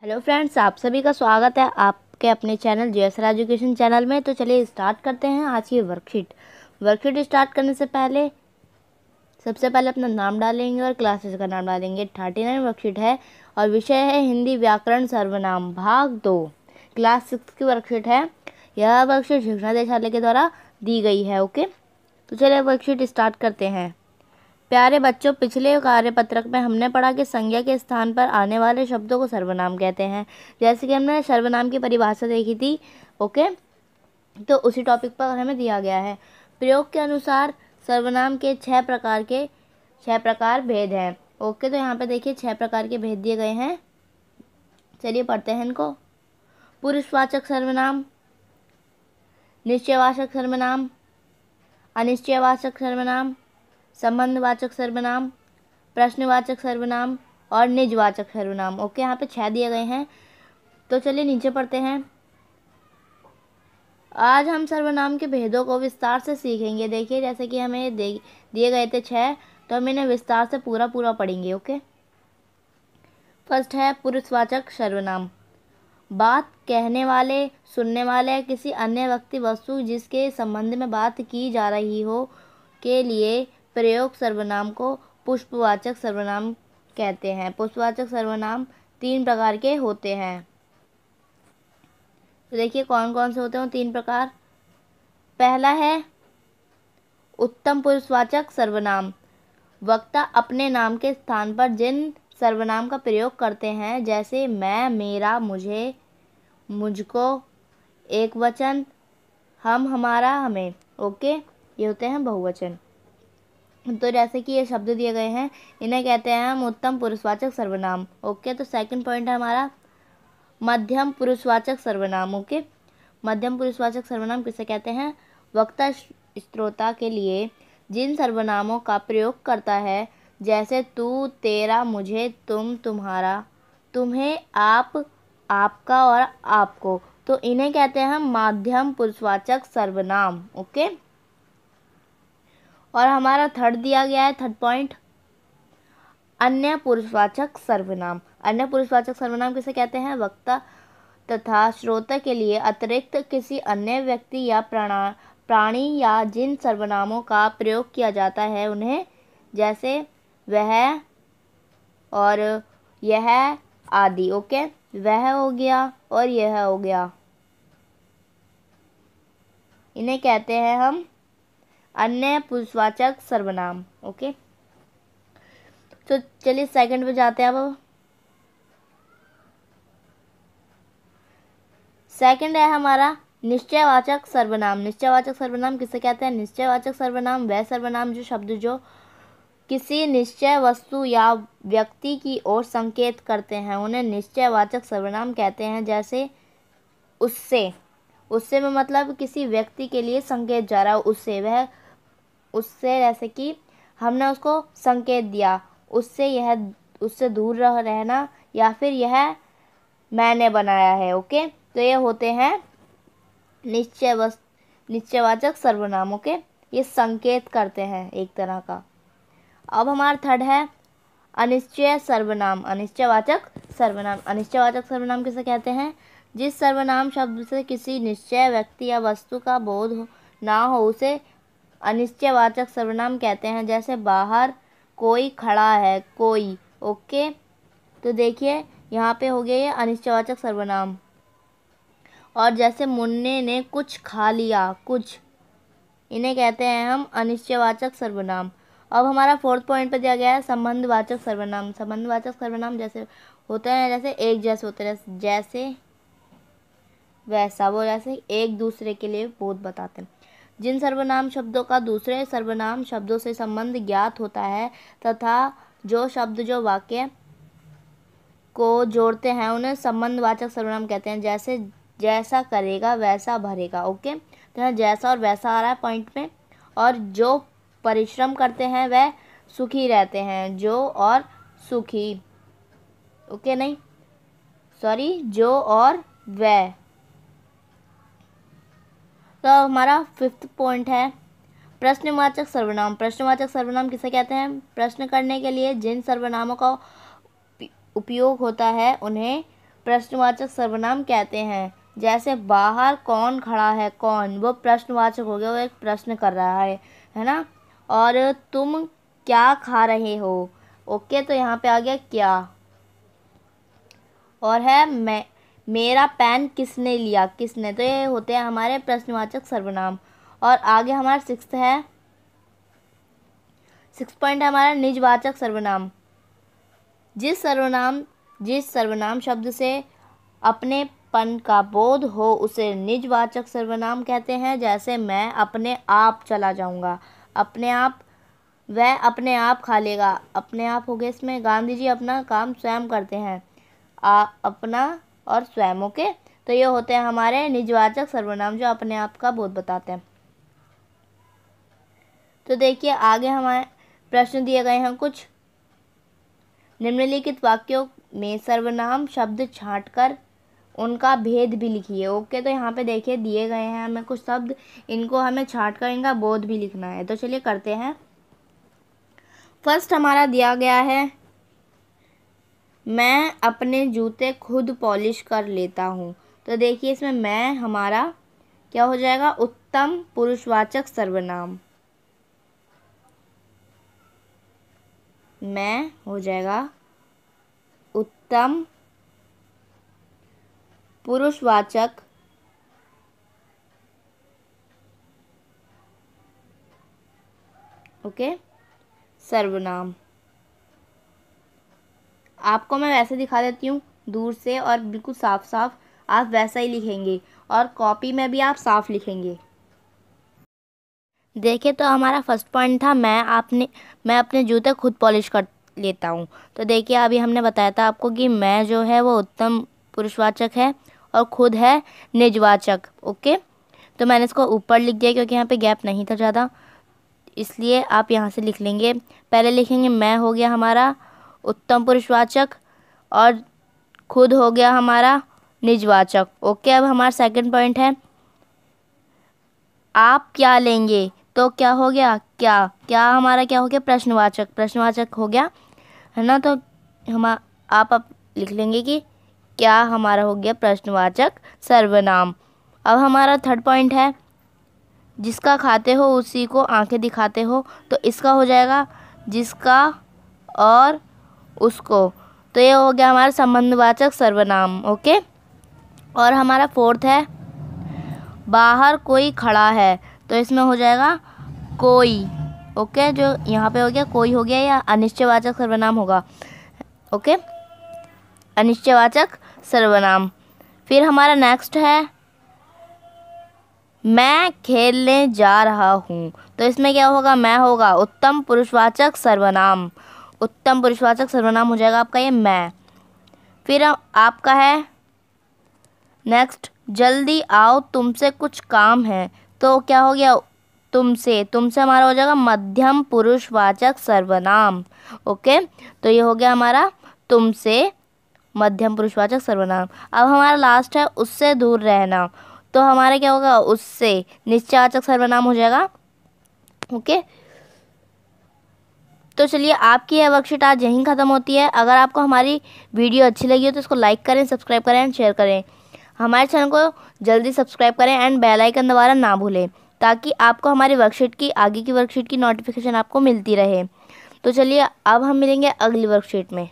Hello friends, आप सभी का स्वागत है आपके अपने चैनल जेएसआर एजुकेशन चैनल में। तो चलिए स्टार्ट करते हैं आज की वर्कशीट स्टार्ट करने से पहले सबसे पहले अपना नाम डालेंगे और क्लासेस का नाम डालेंगे। 39 वर्कशीट है और विषय है हिंदी व्याकरण सर्वनाम भाग 2, क्लास 6 की वर्कशीट है। यह वर्कशीट शिक्षा निदेशालय के द्वारा दी गई है। ओके, तो चलिए वर्कशीट स्टार्ट करते हैं। प्यारे बच्चों, पिछले कार्यपत्रक में हमने पढ़ा कि संज्ञा के स्थान पर आने वाले शब्दों को सर्वनाम कहते हैं। जैसे कि हमने सर्वनाम की परिभाषा देखी थी। ओके, तो उसी टॉपिक पर हमें दिया गया है। प्रयोग के अनुसार सर्वनाम के 6 प्रकार भेद हैं। ओके, तो यहाँ पे देखिए 6 प्रकार के भेद दिए गए हैं। चलिए पढ़ते हैं इनको। पुरुषवाचक सर्वनाम, निश्चयवाचक सर्वनाम, अनिश्चयवाचक सर्वनाम, संबंधवाचक सर्वनाम, प्रश्नवाचक सर्वनाम और निजवाचक सर्वनाम। ओके, यहाँ पे 6 दिए गए हैं। तो चलिए नीचे पढ़ते हैं। आज हम सर्वनाम के भेदों को विस्तार से सीखेंगे। देखिए, जैसे कि हमें दिए गए थे 6, तो हम इन्हें विस्तार से पूरा पढ़ेंगे। ओके, फर्स्ट है पुरुषवाचक सर्वनाम। बात कहने वाले, सुनने वाले या किसी अन्य व्यक्ति वस्तु जिसके संबंध में बात की जा रही हो के लिए प्रयोग सर्वनाम को पुष्पवाचक सर्वनाम कहते हैं। पुष्पवाचक सर्वनाम 3 प्रकार के होते हैं। तो देखिए कौन कौन से होते हैं 3 प्रकार। पहला है उत्तम पुरुषवाचक सर्वनाम। वक्ता अपने नाम के स्थान पर जिन सर्वनाम का प्रयोग करते हैं, जैसे मैं, मेरा, मुझे, मुझको, एक वचन, हम, हमारा, हमें। ओके, ये होते हैं बहुवचन। तो जैसे कि ये शब्द दिए गए हैं, इन्हें कहते हैं हम उत्तम पुरुषवाचक सर्वनाम। ओके, तो सेकंड पॉइंट है हमारा मध्यम पुरुषवाचक सर्वनाम। ओके, मध्यम पुरुषवाचक सर्वनाम किसे कहते हैं? वक्ता श्रोता के लिए जिन सर्वनामों का प्रयोग करता है, जैसे तू, तेरा, मुझे, तुम, तुम्हारा, तुम्हें, आप, आपका और आपको, तो इन्हें कहते हैं हम मध्यम पुरुषवाचक सर्वनाम। ओके, और हमारा थर्ड दिया गया है, थर्ड पॉइंट, अन्य पुरुषवाचक सर्वनाम। अन्य पुरुषवाचक सर्वनाम किसे कहते हैं? वक्ता तथा श्रोता के लिए अतिरिक्त किसी अन्य व्यक्ति या प्राणी या जिन सर्वनामों का प्रयोग किया जाता है उन्हें, जैसे वह और यह आदि। ओके, वह हो गया और यह हो गया, इन्हें कहते हैं हम अन्य पुरुषवाचक सर्वनाम। ओके, तो चलिए सेकंड पे जाते हैं। अब सेकंड है हमारा निश्चयवाचक सर्वनाम। निश्चयवाचक सर्वनाम किसे कहते हैं? निश्चयवाचक सर्वनाम वह सर्वनाम जो शब्द जो किसी निश्चय वस्तु या व्यक्ति की ओर संकेत करते हैं, उन्हें निश्चयवाचक सर्वनाम कहते हैं। जैसे उससे में मतलब किसी व्यक्ति के लिए संकेत जा रहा है, उससे जैसे कि हमने उसको संकेत दिया, उससे दूर रहना, या फिर यह मैंने बनाया है। ओके, तो ये होते हैं निश्चयवाचक सर्वनाम। ओके, ये संकेत करते हैं एक तरह का। अब हमारा थर्ड है अनिश्चय सर्वनाम, अनिश्चयवाचक सर्वनाम। अनिश्चयवाचक सर्वनाम किसे कहते हैं? जिस सर्वनाम शब्द से किसी निश्चय व्यक्ति या वस्तु का बोध ना हो, उसे अनिश्चयवाचक सर्वनाम कहते हैं। जैसे बाहर कोई खड़ा है, कोई। ओके, तो देखिए यहाँ पे हो गया ये अनिश्चयवाचक सर्वनाम। और जैसे मुन्ने ने कुछ खा लिया, कुछ, इन्हें कहते हैं हम अनिश्चयवाचक सर्वनाम। अब हमारा फोर्थ पॉइंट पे दिया गया है संबंधवाचक सर्वनाम। संबंधवाचक सर्वनाम जैसे होते हैं, जैसे एक जैसे होते हैं, जैसे वैसा, वो जैसे एक दूसरे के लिए बोध बताते हैं। जिन सर्वनाम शब्दों का दूसरे सर्वनाम शब्दों से संबंध ज्ञात होता है तथा जो शब्द जो वाक्य को जोड़ते हैं, उन्हें संबंधवाचक सर्वनाम कहते हैं। जैसे जैसा करेगा वैसा भरेगा। ओके, तो यहाँ जैसा और वैसा आ रहा है पॉइंट में। और जो परिश्रम करते हैं वह सुखी रहते हैं, जो और सुखी। ओके, नहीं सॉरी, जो और वह। तो हमारा फिफ्थ पॉइंट है प्रश्नवाचक सर्वनाम। प्रश्नवाचक सर्वनाम किसे कहते हैं? प्रश्न करने के लिए जिन सर्वनामों का उपयोग होता है उन्हें प्रश्नवाचक सर्वनाम कहते हैं। जैसे बाहर कौन खड़ा है, कौन, वो प्रश्नवाचक हो गया, वो एक प्रश्न कर रहा है ना। और तुम क्या खा रहे हो, ओके, तो यहाँ पे आ गया क्या। और है मैं, मेरा पेन किसने लिया, किसने, तो ये होते हैं हमारे प्रश्नवाचक सर्वनाम। और आगे हमारा सिक्स पॉइंट है हमारा निजवाचक सर्वनाम। जिस सर्वनाम शब्द से अपनेपन का बोध हो उसे निजवाचक सर्वनाम कहते हैं। जैसे मैं अपने आप चला जाऊंगा, अपने आप, वह अपने आप खा लेगा, अपने आप हो गया इसमें। गांधी जी अपना काम स्वयं करते हैं, अपना और स्वयं, ओके। तो ये होते हैं हमारे निजवाचक सर्वनाम जो अपने आप का बोध बताते हैं। तो देखिए आगे हमारे प्रश्न दिए गए हैं कुछ। निम्नलिखित वाक्यों में सर्वनाम शब्द छांटकर उनका भेद भी लिखिए, ओके। तो यहाँ पे देखिए दिए गए हैं हमें कुछ शब्द, इनको हमें छांटकर इनका बोध भी लिखना है। तो चलिए करते हैं। फर्स्ट हमारा दिया गया है, मैं अपने जूते खुद पॉलिश कर लेता हूँ। तो देखिए इसमें मैं हमारा क्या हो जाएगा, उत्तम पुरुषवाचक सर्वनाम। मैं हो जाएगा उत्तम पुरुषवाचक ओके सर्वनाम। आपको मैं वैसे दिखा देती हूँ दूर से और बिल्कुल साफ साफ, आप वैसा ही लिखेंगे और कॉपी में भी आप साफ लिखेंगे। देखिए तो हमारा फर्स्ट पॉइंट था मैं अपने जूते खुद पॉलिश कर लेता हूँ। तो देखिए अभी हमने बताया था आपको कि मैं जो है वो उत्तम पुरुषवाचक है और खुद है निजवाचक, ओके। तो मैंने इसको ऊपर लिख दिया क्योंकि यहाँ पे गैप नहीं था ज़्यादा, इसलिए आप यहाँ से लिख लेंगे। पहले लिखेंगे मैं हो गया हमारा उत्तम पुरुषवाचक और खुद हो गया हमारा निजवाचक, ओके। अब हमारा सेकंड पॉइंट है आप क्या लेंगे। तो क्या हो गया, क्या हमारा क्या हो गया, प्रश्नवाचक हो गया, है ना। तो आप लिख लेंगे कि क्या हमारा हो गया प्रश्नवाचक सर्वनाम। अब हमारा थर्ड पॉइंट है जिसका खाते हो उसी को आंखें दिखाते हो। तो इसका हो जाएगा जिसका और उसको। तो ये हो गया हमारा संबंधवाचक सर्वनाम, ओके। और हमारा फोर्थ है बाहर कोई खड़ा है। तो इसमें हो जाएगा कोई, ओके। जो यहाँ पे हो गया कोई हो गया या अनिश्चयवाचक सर्वनाम होगा, ओके, अनिश्चयवाचक सर्वनाम। फिर हमारा नेक्स्ट है मैं खेलने जा रहा हूँ। तो इसमें क्या होगा, मैं होगा उत्तम पुरुषवाचक सर्वनाम, उत्तम पुरुषवाचक सर्वनाम हो जाएगा आपका ये मैं। फिर आपका है नेक्स्ट जल्दी आओ तुमसे कुछ काम है। तो क्या हो गया तुमसे हमारा हो जाएगा मध्यम पुरुषवाचक सर्वनाम, ओके। तो ये हो गया हमारा तुमसे मध्यम पुरुषवाचक सर्वनाम। अब हमारा लास्ट है उससे दूर रहना। तो हमारा क्या होगा उससे निश्चयवाचक सर्वनाम हो जाएगा, ओके। तो चलिए आपकी यह वर्कशीट आज यहीं ख़त्म होती है। अगर आपको हमारी वीडियो अच्छी लगी हो तो इसको लाइक करें, सब्सक्राइब करें एंड शेयर करें। हमारे चैनल को जल्दी सब्सक्राइब करें एंड बेल आइकन दबाना ना भूलें ताकि आपको हमारी वर्कशीट की आगे की वर्कशीट की नोटिफिकेशन आपको मिलती रहे। तो चलिए अब हम मिलेंगे अगली वर्कशीट में।